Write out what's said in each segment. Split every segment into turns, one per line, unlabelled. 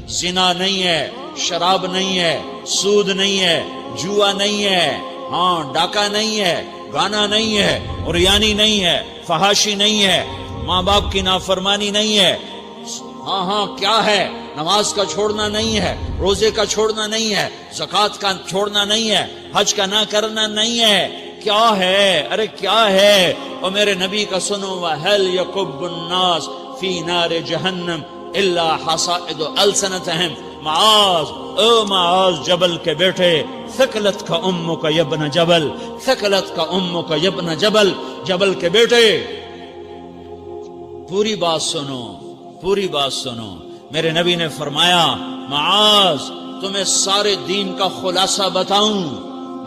زنا نہیں ہے، شراب نہیں ہے، سود نہیں ہے، جوا نہیں ہے، ہاں ڈاکہ نہیں ہے، گانا نہیں ہے، عریانی نہیں ہے، فحاشی نہیں ہے، ماں باپ کی نافرمانی نہیں ہے، ہاں کیا ہے، نماز کا چھوڑنا نہیں ہے، روزے کا چھوڑنا نہیں ہے، زکوٰۃ کا چھوڑنا نہیں ہے، حج کا نہ کرنا نہیں ہے، کیا ہے؟ ارے کیا ہے؟ اور میرے نبی کا سنو، وَهَلْ يَكُبُّ النَّاسِ فِي نَارِ جَهَنَّمَ إِلَّا حَصَائِدُ أَلْسِنَتِهِمْ۔ معاذ، او معاذ جبل کے بیٹے، ثقلت کا امک یبن جبل، ثقلت کا امک یبن جبل، جبل کے بیٹے پوری بات سنو، پوری بات سنو۔ میرے نبی نے فرمایا، معاذ تمہیں سارے دین کا خلاصہ بتاؤں،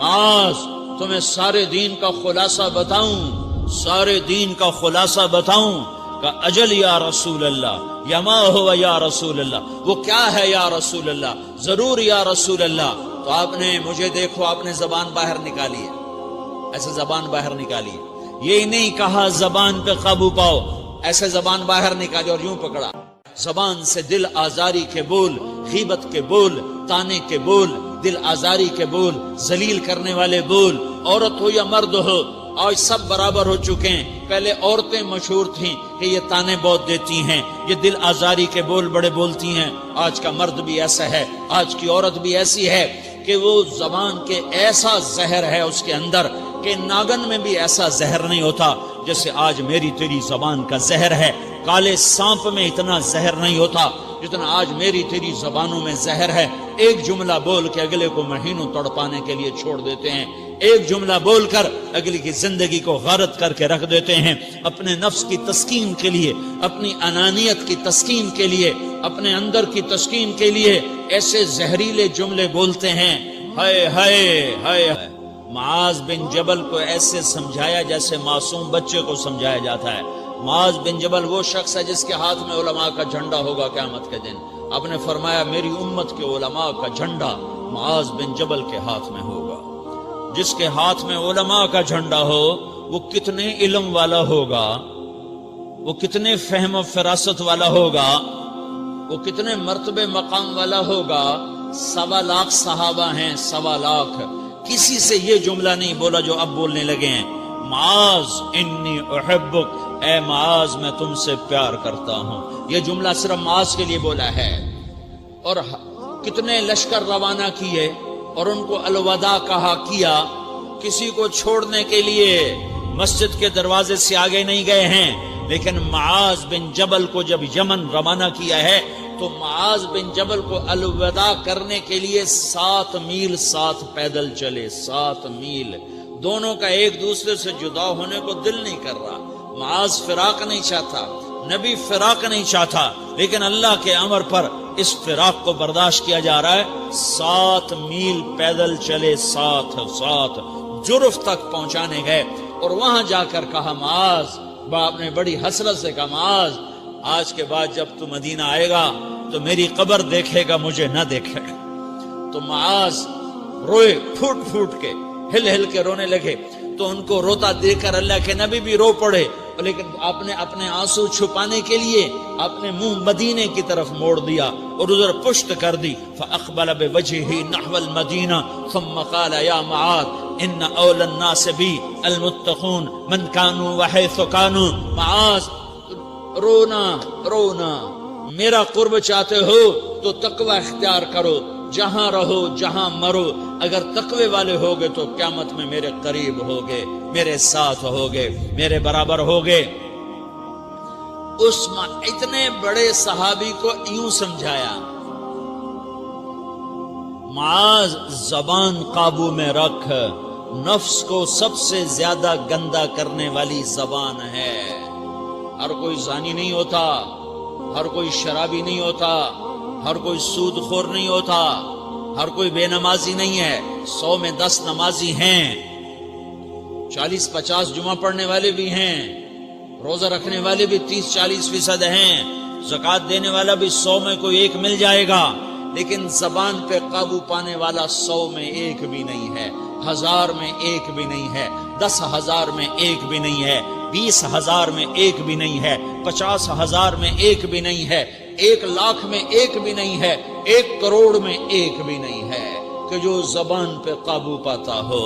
معاذ تمہیں سارے دین کا خلاصہ بتاؤں، سارے دین کا خلاصہ بتاؤں؟ کہ اجل یا رسول اللہ، یا ما ہوا یا رسول اللہ، وہ کیا ہے یا رسول اللہ؟ ضرور یا رسول اللہ۔ تو آپ نے مجھے دیکھو، آپ نے زبان باہر نکالی ہے، ایسے زبان باہر نکالی ہے، یہ نہیں کہا زبان پہ قابو پاؤ، ایسے زبان باہر نکالی اور یوں پکڑا۔ زبان سے دل آزاری کے بول، غیبت کے بول، تانے کے بول، دل آزاری کے بول، ذلیل کرنے والے بول، عورت ہو یا مرد ہو، آج سب برابر ہو چکے ہیں۔ پہلے عورتیں مشہور تھیں کہ یہ تانے بہت دیتی ہیں، یہ دل آزاری کے بول بڑے بولتی ہیں۔ آج کا مرد بھی ایسا ہے، آج کی عورت بھی ایسی ہے کہ وہ زبان کے ایسا زہر ہے اس کے اندر کہ ناگن میں بھی ایسا زہر نہیں ہوتا جیسے آج میری تیری زبان کا زہر ہے۔ کالے سانپ میں اتنا زہر نہیں ہوتا جتنا آج میری تیری زبانوں میں زہر ہے۔ ایک جملہ بول کے اگلے کو مہینوں تڑپانے کے لیے چھوڑ دیتے ہیں، ایک جملہ بول کر اگلی کی زندگی کو غارت کر کے رکھ دیتے ہیں، اپنے نفس کی تسکین کے لیے، اپنی انانیت کی تسکین کے لیے، اپنے اندر کی تسکین کے لیے ایسے زہریلے جملے بولتے ہیں۔ ہائے ہائے ہائے۔ معاذ بن جبل کو ایسے سمجھایا جیسے معصوم بچے کو سمجھایا جاتا ہے۔ معاذ بن جبل وہ شخص ہے جس کے ہاتھ میں علماء کا جھنڈا ہوگا قیامت کے دن۔ آپ نے فرمایا میری امت کے علماء کا جھنڈا معاذ بن جبل کے ہاتھ میں ہوگا۔ جس کے ہاتھ میں علماء کا جھنڈا ہو وہ کتنے علم والا ہوگا، وہ کتنے فہم و فراست والا ہوگا، وہ کتنے مرتبے مقام والا ہوگا۔ 1.25 لاکھ صحابہ ہیں، 1.25 لاکھ، کسی سے یہ جملہ نہیں بولا جو اب بولنے لگے ہیں۔ معاذ انی احبک، اے معاذ میں تم سے پیار کرتا ہوں، یہ جملہ صرف معاذ کے لیے بولا ہے۔ اور کتنے لشکر روانہ کیے اور ان کو الوداع کہا کیا، کسی کو چھوڑنے کے لیے مسجد کے دروازے سے آگے نہیں گئے ہیں، لیکن معاذ بن جبل کو جب یمن روانہ کیا ہے تو معاذ بن جبل کو الوداع کرنے کے لیے 7 میل 7 پیدل چلے، 7 میل۔ دونوں کا ایک دوسرے سے جدا ہونے کو دل نہیں کر رہا۔ معاذ فراق نہیں چاہتا، نبی فراق نہیں چاہتا، لیکن اللہ کے امر پر اس فراق کو برداشت کیا جا رہا ہے۔ 7 میل پیدل چلے، 7 جرف تک پہنچانے گئے اور وہاں جا کر کہا معاذ، باپ نے بڑی حسرت سے کہا معاذ آج کے بعد جب تو مدینہ آئے گا تو میری قبر دیکھے گا، مجھے نہ دیکھے گا۔ تو معاذ روئے، پھوٹ پھوٹ کے، ہل ہل کے رونے لگے۔ تو ان کو روتا دیکھ کر اللہ کے نبی بھی رو پڑے، لیکن آپ نے اپنے آنسو چھپانے کے لیے اپنے منہ مدینے کی طرف موڑ دیا اور ادھر پشت کر دی۔ فاقبل بوجهه نحو المدینہ ثم قال یا معاذ ان اول الناس بی المتقون من كانوا وحيث كانوا۔ معاذ رونا رونا، میرا قرب چاہتے ہو تو تقوی اختیار کرو، جہاں رہو جہاں مرو، اگر تقوی والے ہوگے تو قیامت میں میرے قریب ہوگے، میرے ساتھ ہوگے، میرے برابر ہوگے۔ اس اتنے بڑے صحابی کو یوں سمجھایا، معاذ زبان قابو میں رکھ، نفس کو سب سے زیادہ گندا کرنے والی زبان ہے۔ ہر کوئی زانی نہیں ہوتا، ہر کوئی شرابی نہیں ہوتا، ہر کوئی سود خور نہیں ہوتا، ہر کوئی بے نمازی نہیں ہے۔ 100 میں 10 نمازی ہیں، 40-50 جمعہ پڑھنے والے بھی ہیں، روزہ رکھنے والے بھی 30-40% ہیں، زکوٰۃ دینے والا بھی 100 میں کوئی ایک مل جائے گا، لیکن زبان پہ قابو پانے والا 100 میں ایک بھی نہیں ہے، 1000 میں ایک بھی نہیں ہے، 10,000 میں ایک بھی نہیں ہے، 20,000 میں ایک بھی نہیں ہے، 50,000 میں ایک بھی نہیں ہے۔ 1 لاکھ میں ایک بھی نہیں ہے، 1 کروڑ میں ایک بھی نہیں ہے کہ جو زبان پہ قابو پاتا ہو،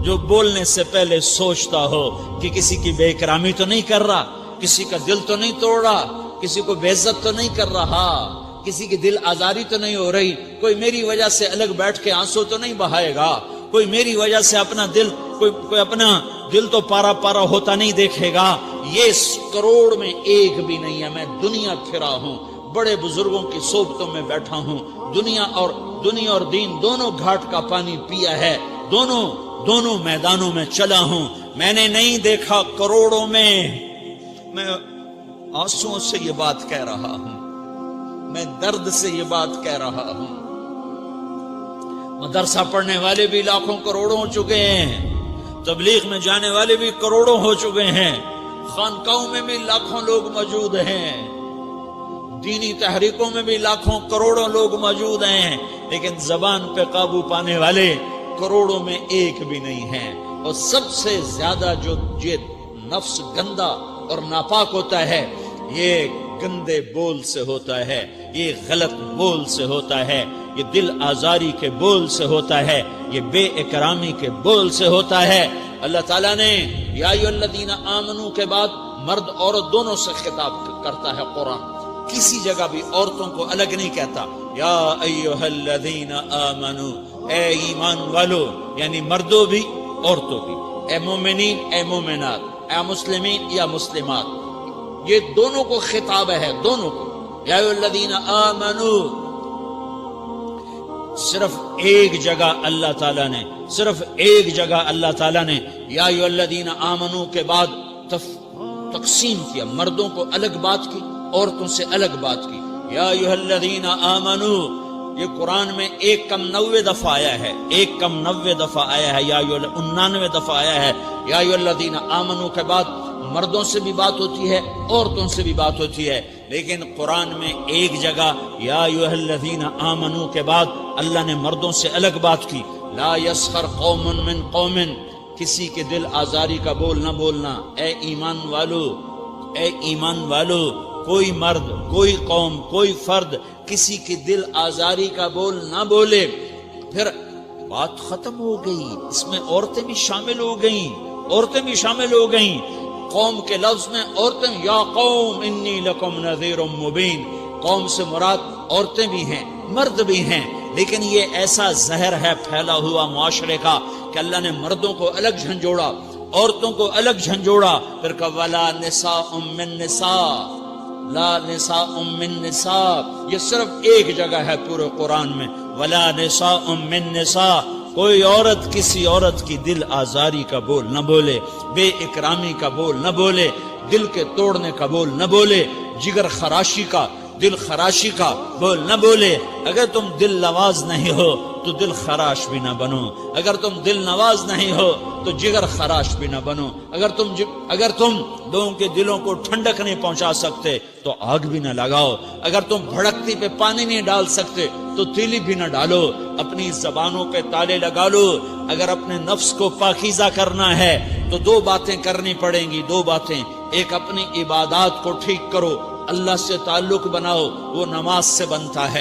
جو بولنے سے پہلے سوچتا ہو کہ کسی کی بے اکرامی تو نہیں کر رہا، کسی کا دل تو نہیں توڑ رہا، کسی کو بے عزت تو نہیں کر رہا، کسی کی دل آزاری تو نہیں ہو رہی، کوئی میری وجہ سے الگ بیٹھ کے آنسو تو نہیں بہائے گا، کوئی میری وجہ سے اپنا دل کوئی اپنا دل تو پارا پارا ہوتا نہیں دیکھے گا۔ یہ 1 کروڑ میں ایک بھی نہیں ہے۔ میں دنیا پھرا ہوں، بڑے بزرگوں کی صحبتوں میں بیٹھا ہوں، دنیا اور دین دونوں گھاٹ کا پانی پیا ہے، دونوں میدانوں میں چلا ہوں، میں نے نہیں دیکھا کروڑوں میں۔ میں آنسوؤں سے یہ بات کہہ رہا ہوں، میں درد سے یہ بات کہہ رہا ہوں۔ مدرسہ پڑھنے والے بھی لاکھوں کروڑوں ہو چکے ہیں، تبلیغ میں جانے والے بھی کروڑوں ہو چکے ہیں، خانقاہوں میں بھی لاکھوں لوگ موجود ہیں، دینی تحریکوں میں بھی لاکھوں کروڑوں لوگ موجود ہیں، لیکن زبان پہ قابو پانے والے کروڑوں میں ایک بھی نہیں ہیں۔ اور سب سے زیادہ جو یہ نفس گندا اور ناپاک ہوتا ہے، یہ گندے بول سے ہوتا ہے، یہ غلط بول سے ہوتا ہے، یہ دل آزاری کے بول سے ہوتا ہے، یہ بے اکرامی کے بول سے ہوتا ہے۔ اللہ تعالیٰ نے یا ایھا الذین آمنو کے بعد مرد عورت دونوں سے خطاب کرتا ہے قرآن، کسی جگہ بھی عورتوں کو الگ نہیں کہتا۔ یا ایھا الذین آمنو، اے ایمان والو، یعنی مردوں بھی عورتوں بھی، اے مومنین اے مومنات، اے مسلمین یا مسلمات، یہ دونوں کو خطاب ہے، دونوں کو۔ یا ایھا الذین آمنو، صرف ایک جگہ اللہ تعالیٰ نے یا ایھا الذین آمنو کے بعد تقسیم کیا، مردوں کو الگ بات کی، عورتوں سے الگ بات کی۔ یا ایھا الذین آمنو، یہ قرآن میں 199 دفعہ آیا ہے، 199 دفعہ آیا ہے، یا 99 دفعہ آیا ہے۔ یا ایھا الذین آمنو کے بعد مردوں سے بھی بات ہوتی ہے، عورتوں سے بھی بات ہوتی ہے، لیکن قرآن میں ایک جگہ یا ایھا الذین آمنو کے بعد اللہ نے مردوں سے الگ بات کی۔ لا یسخر قوم من قوم، کسی کے دل آزاری کا بول نہ بولنا۔ اے ایمان والو، کوئی مرد، کوئی قوم، کوئی فرد کسی کی دل آزاری کا بول نہ بولے۔ پھر بات ختم ہو گئی، اس میں عورتیں بھی شامل ہو گئیں، قوم کے لفظ میں عورتیں، یا قوم انی لکم نذیر مبین، قوم سے مراد عورتیں بھی ہیں، مرد بھی ہیں، لیکن یہ ایسا زہر ہے پھیلا ہوا معاشرے کا کہ اللہ نے مردوں کو الگ جھنجھوڑا، عورتوں کو الگ جھنجھوڑا، پھر کہ ولا نساء من نساء، لا نساء من نساء، یہ صرف ایک جگہ ہے پورے قرآن میں، ولا نساء من نساء، کوئی عورت کسی عورت کی دل آزاری کا بول نہ بولے، بے اکرامی کا بول نہ بولے، دل کے توڑنے کا بول نہ بولے، جگر خراشی کا، دل خراشی کا بول نہ بولے۔ اگر تم دل نواز نہیں ہو تو دل خراش بھی نہ بنو، اگر تم دل نواز نہیں ہو تو جگر خراش بھی نہ بنو، اگر تم لوگوں کے دلوں کو ٹھنڈک نہیں پہنچا سکتے تو آگ بھی نہ لگاؤ، اگر تم بھڑکتی پہ پانی نہیں ڈال سکتے تو تیلی بھی نہ ڈالو، اپنی زبانوں پہ تالے لگا لو۔ اگر اپنے نفس کو پاکیزہ کرنا ہے تو 2 باتیں کرنی پڑیں گی، 2 باتیں، ایک اپنی عبادات کو ٹھیک کرو، اللہ سے تعلق بناؤ، وہ نماز سے بنتا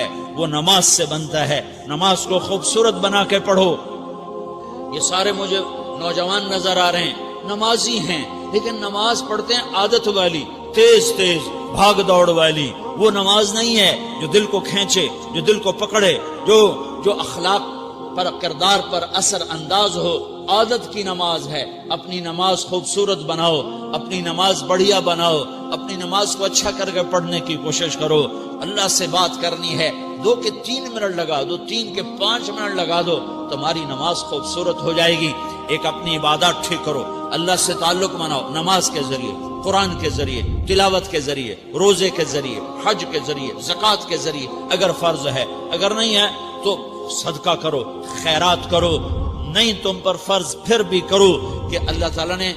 ہے، نماز کو خوبصورت بنا کے پڑھو۔ یہ سارے مجھے نوجوان نظر آ رہے ہیں، نمازی ہیں، لیکن نماز پڑھتے ہیں عادت والی، تیز بھاگ دوڑ والی، وہ نماز نہیں ہے جو دل کو کھینچے، جو دل کو پکڑے، جو اخلاق پر، کردار پر اثر انداز ہو۔ عادت کی نماز ہے، اپنی نماز خوبصورت بناؤ، اپنی نماز بڑھیا بناؤ، اپنی نماز کو اچھا کر کے پڑھنے کی کوشش کرو۔ اللہ سے بات کرنی ہے، 2 کے 3 منٹ لگا دو، 3 کے 5 منٹ لگا دو، تمہاری نماز خوبصورت ہو جائے گی۔ ایک اپنی عبادات ٹھیک کرو، اللہ سے تعلق بناؤ، نماز کے ذریعے، قرآن کے ذریعے، تلاوت کے ذریعے، روزے کے ذریعے، حج کے ذریعے، زکوٰۃ کے ذریعے، اگر فرض ہے، اگر نہیں ہے تو صدقہ کرو، خیرات کرو، نہیں تم پر فرض پھر بھی کرو، کہ اللہ تعالیٰ نے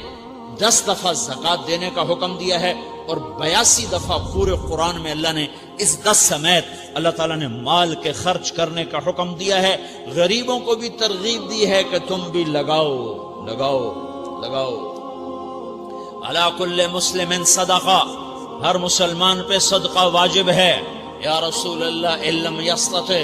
10 دفعہ زکوٰۃ دینے کا حکم دیا ہے، اور 82 دفعہ پورے قرآن میں اللہ نے اس 10 سمیت اللہ تعالیٰ نے مال کے خرچ کرنے کا حکم دیا ہے۔ غریبوں کو بھی ترغیب دی ہے کہ تم بھی لگاؤ۔ علی کل مسلم صدقہ، ہر مسلمان پہ صدقہ واجب ہے، یا رسول اللہ علم یستطع،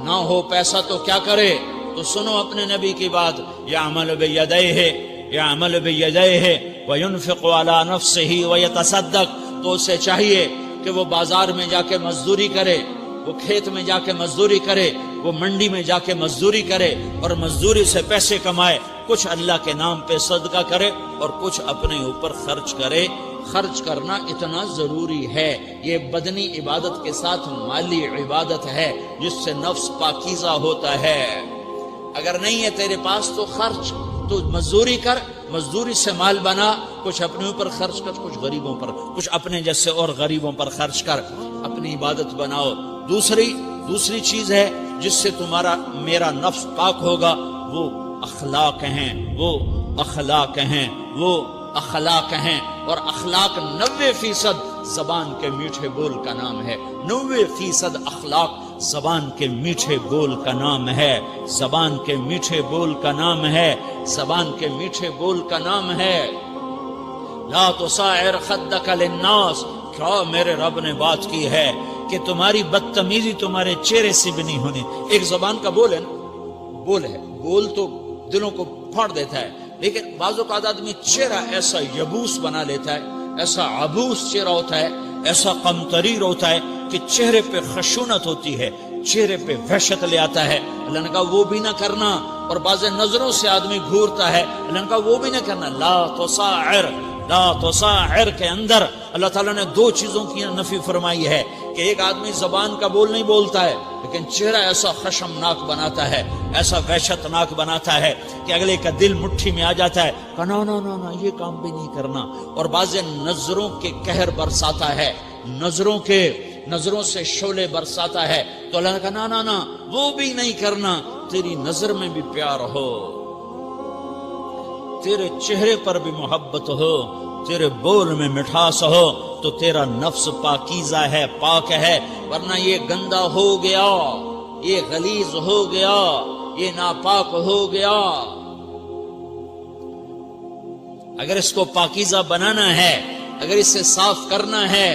نہ ہو پیسہ تو کیا کرے؟ تو سنو اپنے نبی کی بات، یعمل بیدیہ، یعمل بیدیہ وینفق علی نفسہ ویتصدق، تو اسے چاہیے کہ وہ بازار میں جا کے مزدوری کرے، وہ کھیت میں جا کے مزدوری کرے، وہ منڈی میں جا کے مزدوری کرے اور مزدوری سے پیسے کمائے، کچھ اللہ کے نام پہ صدقہ کرے اور کچھ اپنے اوپر خرچ کرے۔ خرچ کرنا اتنا ضروری ہے، یہ بدنی عبادت کے ساتھ مالی عبادت ہے جس سے نفس پاکیزہ ہوتا ہے۔ اگر نہیں ہے تیرے پاس تو خرچ، تو مزدوری کر، مزدوری سے مال بنا، کچھ اپنے اوپر خرچ کر، کچھ غریبوں پر، کچھ اپنے جیسے اور غریبوں پر خرچ کر، اپنی عبادت بناؤ۔ دوسری چیز ہے جس سے تمہارا میرا نفس پاک ہوگا، وہ اخلاق ہیں، وہ اخلاق ہیں، وہ اخلاق ہیں، اور اخلاق 90% زبان کے میٹھے بول کا نام ہے۔ 90% اخلاق زبان کے میٹھے بول کا نام ہے، زبان کے میٹھے بول کا نام ہے، زبان کے میٹھے بول کا نام ہے۔ لا تصاعر خدک للناس، کیا میرے رب نے بات کی ہے کہ تمہاری بدتمیزی تمہارے چہرے سے بھی نہیں ہونی۔ ایک زبان کا بول ہے نا، بول ہے، بول تو دلوں کو پھاڑ دیتا ہے، لیکن بعض اوقات آدمی چہرہ ایسا یبوس بنا لیتا ہے، ایسا عبوس چہرہ ہوتا ہے، ایسا قمطریر ہوتا ہے کہ چہرے پہ خشونت ہوتی ہے، چہرے پہ وحشت لے آتا ہے۔ اللہ نے کہا وہ بھی نہ کرنا، اور بعض نظروں سے آدمی گھورتا ہے، اللہ نے کہا وہ بھی نہ کرنا۔ لا تصاعر، لا تصاعر کے اندر اللہ تعالیٰ نے 2 چیزوں کی نفی فرمائی ہے کہ ایک آدمی زبان کا بول نہیں بولتا ہے لیکن چہرہ ایسا خشمناک بناتا ہے، ایسا وحشتناک بناتا ہے کہ اگلے کا دل مٹھی میں آ جاتا ہے کہ نا نا نا نا یہ کام بھی نہیں کرنا۔ اور بعض نظروں کے قہر برساتا ہے، نظروں سے شعلے برساتا ہے، تو اللہ نے کہا نا نا نا وہ بھی نہیں کرنا۔ تیری نظر میں بھی پیار ہو، تیرے چہرے پر بھی محبت ہو، تیرے بول میں مٹھاس ہو، تو تیرا نفس پاکیزہ ہے، پاک ہے۔ ورنہ یہ گندا ہو گیا، یہ غلیظ ہو گیا، یہ ناپاک ہو گیا۔ اگر اس کو پاکیزہ بنانا ہے، اگر اسے صاف کرنا ہے،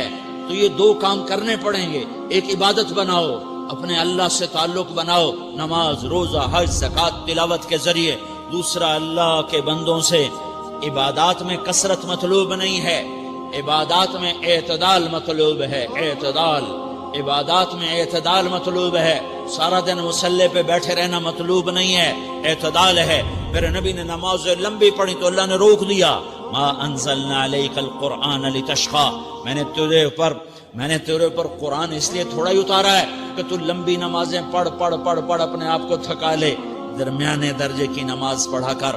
تو یہ 2 کام کرنے پڑیں گے۔ ایک عبادت بناؤ، اپنے اللہ سے تعلق بناؤ، نماز، روزہ، حج، زکوٰۃ، تلاوت کے ذریعے۔ دوسرا، اللہ کے بندوں سے عبادات میں کثرت مطلوب نہیں ہے، عبادات میں اعتدال مطلوب ہے، اعتدال، عبادات میں اعتدال مطلوب ہے۔ سارا دن مصلی پہ بیٹھے رہنا مطلوب نہیں ہے، اعتدال ہے۔ میرے نبی نے نماز لمبی پڑھی تو اللہ نے روک دیا، ما انزلنا علیک القرآن لتشقی، میں نے تیرے اوپر قرآن اس لیے تھوڑا ہی اتارا ہے کہ تو لمبی نمازیں پڑھ اپنے آپ کو تھکا لے، درمیانے درجے کی نماز پڑھا کر۔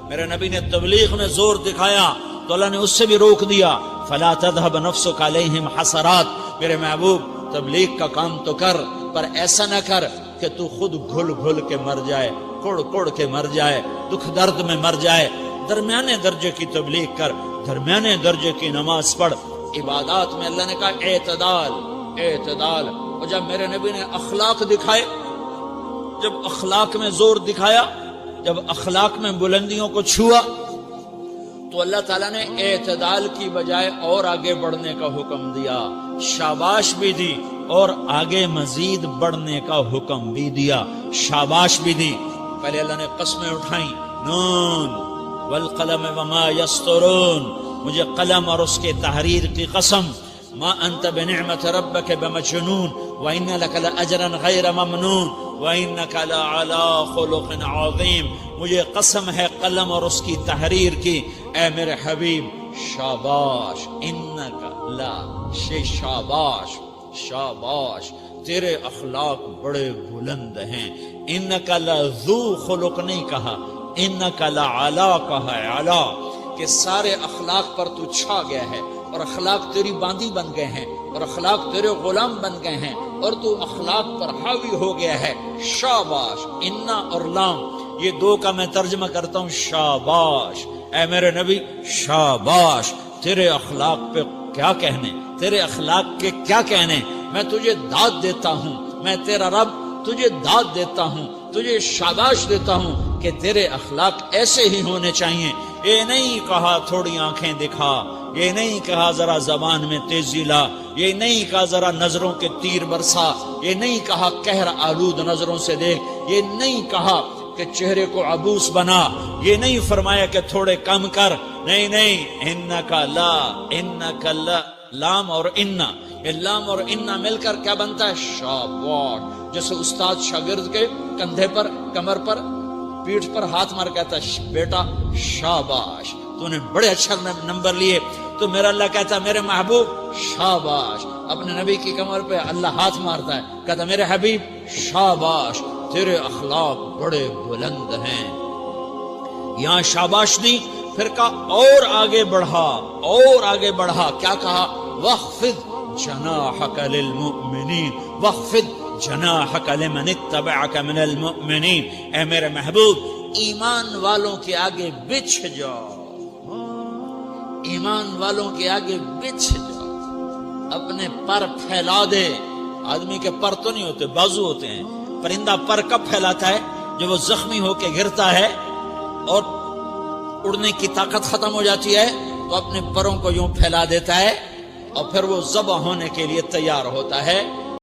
میرے نبی نے تبلیغ میں زور دکھایا تو اللہ نے اس سے بھی روک دیا، فلا تذهب نفسك علیہم حسرات، میرے محبوب تبلیغ کا کام تو کر، پر ایسا نہ کر کہ تو خود گھل کے مر جائے، کڑ کے مر جائے، دکھ درد میں مر جائے۔ درمیانے درجے کی تبلیغ کر، درمیانے درجے کی نماز پڑھ۔ عبادات میں اللہ نے کہا اعتدال، اعتدال۔ اور جب میرے نبی نے اخلاق دکھائے، جب اخلاق میں زور دکھایا، جب اخلاق میں بلندیوں کو چھوا، تو اللہ تعالیٰ نے اعتدال کی بجائے اور آگے بڑھنے کا حکم دیا، شاباش بھی دی اور آگے مزید بڑھنے کا حکم بھی دیا، شاباش بھی دی۔ پہلے اللہ نے قسمیں اٹھائیں، نون والقلم وما یسطرون، مجھے قلم اور اس کے تحریر کی قسم، ما انت بنعمت ربک بمجنون وان لک لاجرا غیر ممنون وانک لعلی خلق عظیم، مجھے قسم ہے قلم اور اس کی تحریر کی، اے میرے حبیب شاباش، انک لا شاباش، شاباش، تیرے اخلاق بڑے بلند ہیں۔ انک لذو خلق نہیں کہا، انک لعلی کہا ہے، علی، کہ سارے اخلاق پر تو چھا گیا ہے، اور اخلاق تیری باندی بن گئے ہیں، اور اخلاق تیرے غلام بن گئے ہیں، اور تو اخلاق پر حاوی ہو گیا ہے۔ شاباش، انا اور لام، یہ 2 کا میں ترجمہ کرتا ہوں، شاباش، اے میرے نبی شاباش، تیرے اخلاق پہ کیا کہنے، تیرے اخلاق کے کیا کہنے، میں تجھے داد دیتا ہوں، میں تیرا رب تجھے داد دیتا ہوں، تجھے شاباش دیتا ہوں کہ تیرے اخلاق ایسے ہی ہونے چاہیے یہ نہیں کہا تھوڑی آنکھیں دکھا، یہ نہیں کہا ذرا زبان میں تیزی لا، یہ نہیں کہا ذرا نظروں کے تیر برسا، یہ نہیں کہا قہر آلود نظروں سے دیکھ، یہ نہیں کہا کہ چہرے کو عبوس بنا، یہ نہیں فرمایا کہ تھوڑے کم کر، نہیں نہیں، انکا لا، انکا لا، لام اور انا، یہ لام اور انا مل کر کیا بنتا ہے؟ شاباش. جیسے استاد شاگرد کے کندھے پر، کمر پر، پیٹھ پر ہاتھ مار کہتا ہے بیٹا شاباش تو نے بڑے اچھا نمبر لیے، تو میرا اللہ کہتا ہے میرے محبوب شاباش. اپنے نبی کی کمر پہ اللہ ہاتھ مارتا ہے، کہتا میرے حبیب شاباش تیرے اخلاق بڑے بلند ہیں. یہاں شاباش دی، پھر کہا اور آگے بڑھا، اور آگے بڑھا، کیا کہا؟ وَخْفِضْ جَنَاحَكَ لِلْمُؤْمِنِينَ وَخْفِضْ جَنَاحَكَ لِمَنِ اتَّبَعَكَ مِنَ الْمُؤْمِنِينَ. اے میرے محبوب ایمان والوں کے آگے بچھ جاؤ، ایمان والوں کے آگے بچھ جاؤ، اپنے پر پھیلا دے. آدمی کے پر تو نہیں ہوتے، بازو ہوتے ہیں. پرندہ پر کب پھیلاتا ہے؟ جب وہ زخمی ہو کے گرتا ہے اور اڑنے کی طاقت ختم ہو جاتی ہے تو اپنے پروں کو یوں پھیلا دیتا ہے اور پھر وہ ذبح ہونے کے لیے تیار ہوتا ہے.